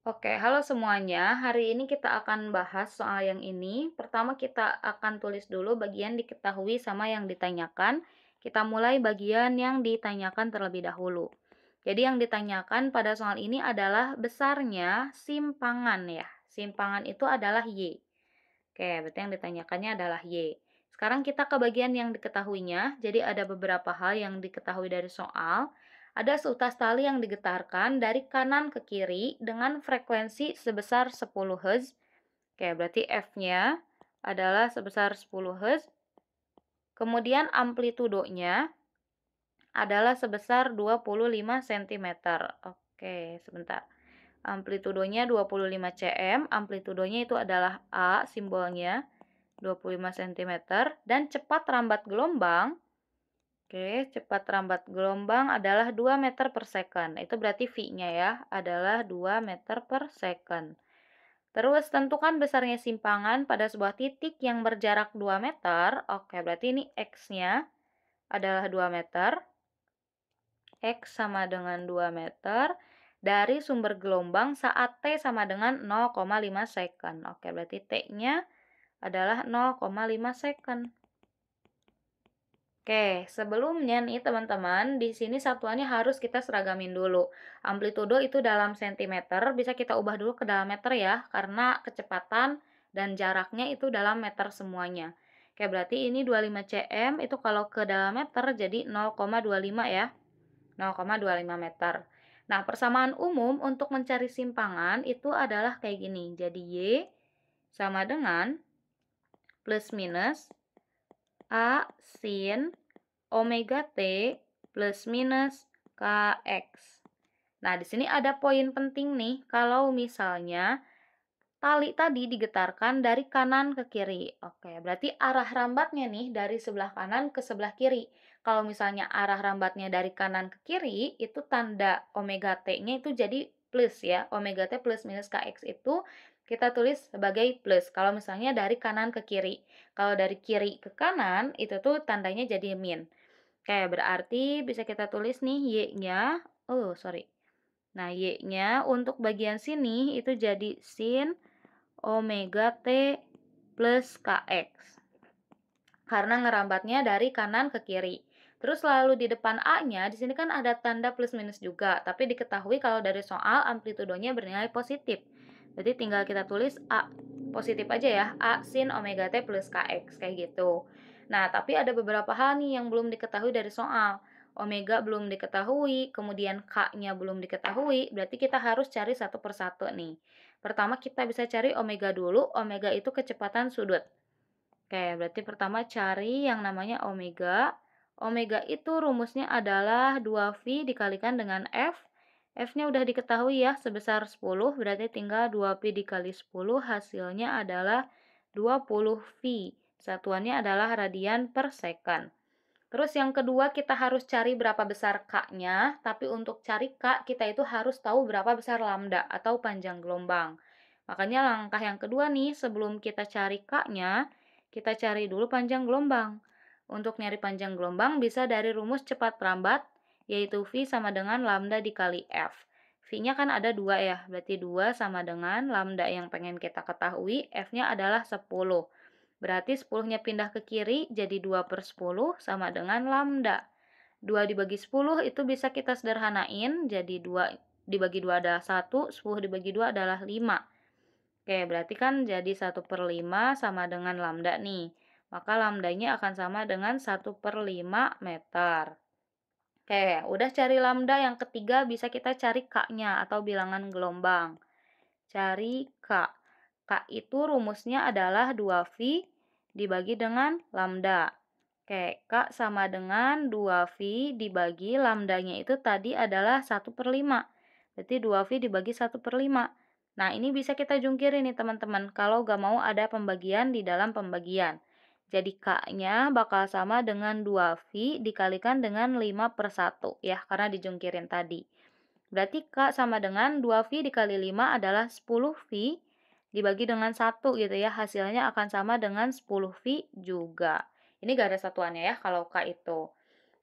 Oke, halo semuanya. Hari ini kita akan bahas soal yang ini. Pertama kita akan tulis dulu bagian diketahui sama yang ditanyakan. Kita mulai bagian yang ditanyakan terlebih dahulu. Jadi yang ditanyakan pada soal ini adalah besarnya simpangan ya. Simpangan itu adalah Y. Oke, berarti yang ditanyakannya adalah Y. Sekarang kita ke bagian yang diketahuinya. Jadi ada beberapa hal yang diketahui dari soal. Ada seutas tali yang digetarkan dari kanan ke kiri dengan frekuensi sebesar 10 Hz. Oke, berarti F-nya adalah sebesar 10 Hz. Kemudian amplitudonya adalah sebesar 25 cm. Oke, sebentar. Amplitudonya 25 cm, amplitudonya itu adalah A simbolnya. 25 cm dan cepat rambat gelombang. Oke, cepat rambat gelombang adalah 2 meter per second. Itu berarti V-nya ya, adalah 2 meter per second. Terus tentukan besarnya simpangan pada sebuah titik yang berjarak 2 meter. Oke, berarti ini X-nya adalah 2 meter. X sama dengan 2 meter dari sumber gelombang saat T sama dengan 0,5 second. Oke, berarti T-nya adalah 0,5 second. Oke, sebelumnya nih teman-teman, di sini satuannya harus kita seragamin dulu. Amplitudo itu dalam sentimeter, bisa kita ubah dulu ke dalam meter ya, karena kecepatan dan jaraknya itu dalam meter semuanya. Oke, berarti ini 25 cm, itu kalau ke dalam meter jadi 0,25 ya, 0,25 meter. Nah, persamaan umum untuk mencari simpangan itu adalah kayak gini. Jadi Y sama dengan plus minus A sin omega T plus minus KX. Nah, di sini ada poin penting nih, kalau misalnya tali tadi digetarkan dari kanan ke kiri. Oke, berarti arah rambatnya nih dari sebelah kanan ke sebelah kiri. Kalau misalnya arah rambatnya dari kanan ke kiri, itu tanda omega T-nya itu jadi plus ya. Omega T plus minus KX itu kita tulis sebagai plus. Kalau misalnya dari kanan ke kiri. Kalau dari kiri ke kanan, itu tuh tandanya jadi min. Oke, berarti bisa kita tulis nih Y-nya. Oh, sorry. Nah, Y-nya untuk bagian sini itu jadi sin omega T plus KX. Karena ngerambatnya dari kanan ke kiri. Terus lalu di depan A-nya, di sini kan ada tanda plus minus juga. Tapi diketahui kalau dari soal amplitudonya bernilai positif. Jadi tinggal kita tulis A positif aja ya. A sin omega T plus KX. Kayak gitu. Nah, tapi ada beberapa hal nih yang belum diketahui dari soal. Omega belum diketahui, kemudian K-nya belum diketahui, berarti kita harus cari satu persatu nih. Pertama kita bisa cari omega dulu, omega itu kecepatan sudut. Oke, berarti pertama cari yang namanya omega. Omega itu rumusnya adalah 2V dikalikan dengan F. F-nya udah diketahui ya, sebesar 10, berarti tinggal 2Pi dikali 10, hasilnya adalah 20V. Satuannya adalah radian per second. Terus yang kedua kita harus cari berapa besar K-nya, tapi untuk cari K kita itu harus tahu berapa besar lambda atau panjang gelombang. Makanya langkah yang kedua nih, sebelum kita cari K-nya, kita cari dulu panjang gelombang. Untuk nyari panjang gelombang bisa dari rumus cepat perambat, yaitu V sama dengan lambda dikali F. V-nya kan ada 2 ya, berarti 2 sama dengan lambda yang pengen kita ketahui, F-nya adalah 10. Berarti 10-nya pindah ke kiri, jadi 2 per 10 sama dengan lambda. 2 dibagi 10 itu bisa kita sederhanain, jadi 2 dibagi 2 adalah 1, 10 dibagi 2 adalah 5. Oke, berarti kan jadi 1 per 5 sama dengan lambda nih. Maka lambdanya akan sama dengan 1 per 5 meter. Oke, udah cari lambda, yang ketiga bisa kita cari K-nya atau bilangan gelombang. Cari K. K itu rumusnya adalah 2V dibagi dengan lambda. Oke, K sama dengan 2V dibagi lambdanya itu tadi adalah 1 per 5. Berarti 2V dibagi 1 per 5. Nah, ini bisa kita jungkirin nih teman-teman, kalau gak mau ada pembagian di dalam pembagian. Jadi K-nya bakal sama dengan 2V dikalikan dengan 5 per 1 ya, karena dijungkirin tadi. Berarti K sama dengan 2V dikali 5 adalah 10V dibagi dengan 1 gitu ya. Hasilnya akan sama dengan 10V juga. Ini gak ada satuannya ya kalau K itu.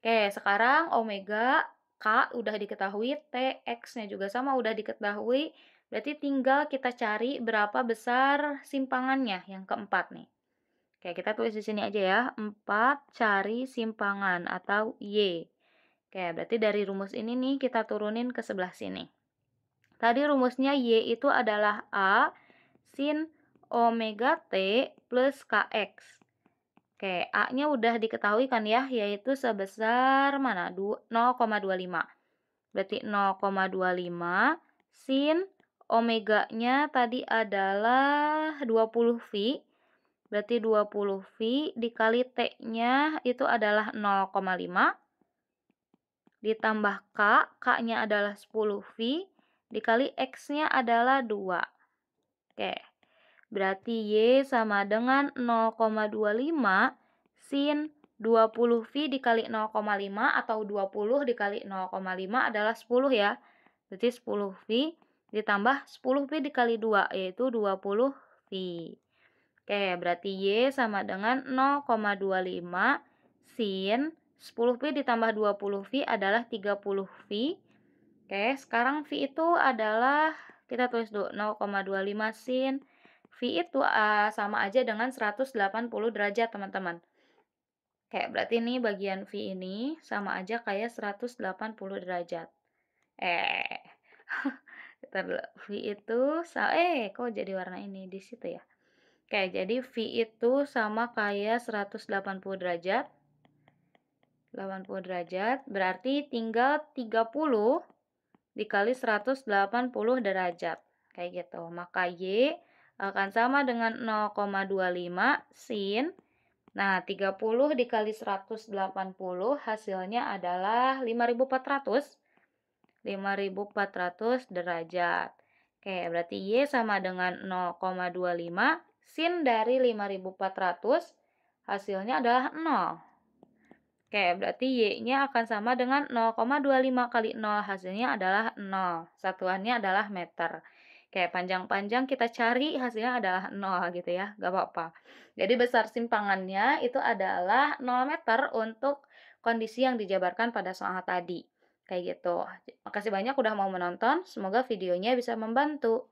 Oke, sekarang omega K udah diketahui, T, X-nya juga sama udah diketahui. Berarti tinggal kita cari berapa besar simpangannya, yang keempat nih. Oke, kita tulis di sini aja ya, 4 cari simpangan atau Y. Oke, berarti dari rumus ini nih kita turunin ke sebelah sini. Tadi rumusnya Y itu adalah A sin omega T plus KX. Oke, A-nya udah diketahui kan ya, yaitu sebesar mana? 0,25. Berarti 0,25 sin omeganya tadi adalah 20V. Berarti 20V dikali T-nya itu adalah 0,5 ditambah K, K-nya adalah 10V, dikali X-nya adalah 2. Oke, berarti Y sama dengan 0,25 sin 20V dikali 0,5 atau 20 dikali 0,5 adalah 10 ya. Berarti 10V ditambah 10V dikali 2, yaitu 20V. Oke, berarti Y sama dengan 0,25 sin 10V ditambah 20V adalah 30V. Oke, sekarang V itu adalah, kita tulis dulu, 0,25 sin V itu sama aja dengan 180 derajat, teman-teman. Oke, berarti ini bagian V ini sama aja kayak 180 derajat. Bentar dulu. V itu, kok jadi warna ini di situ ya? Oke, jadi V itu sama kayak 180 derajat. 80 derajat, berarti tinggal 30 dikali 180 derajat. Kayak gitu. Maka Y akan sama dengan 0,25 sin. Nah, 30 dikali 180 hasilnya adalah 5.400. 5.400 derajat. Oke, berarti Y sama dengan 0,25 sin dari 5.400 hasilnya adalah 0. Oke, berarti Y-nya akan sama dengan 0,25 kali 0, hasilnya adalah 0. Satuannya adalah meter. Oke, panjang-panjang kita cari, hasilnya adalah 0 gitu ya, gak apa-apa. Jadi besar simpangannya itu adalah 0 meter untuk kondisi yang dijabarkan pada soal tadi. Kayak gitu. Makasih banyak udah mau menonton, semoga videonya bisa membantu.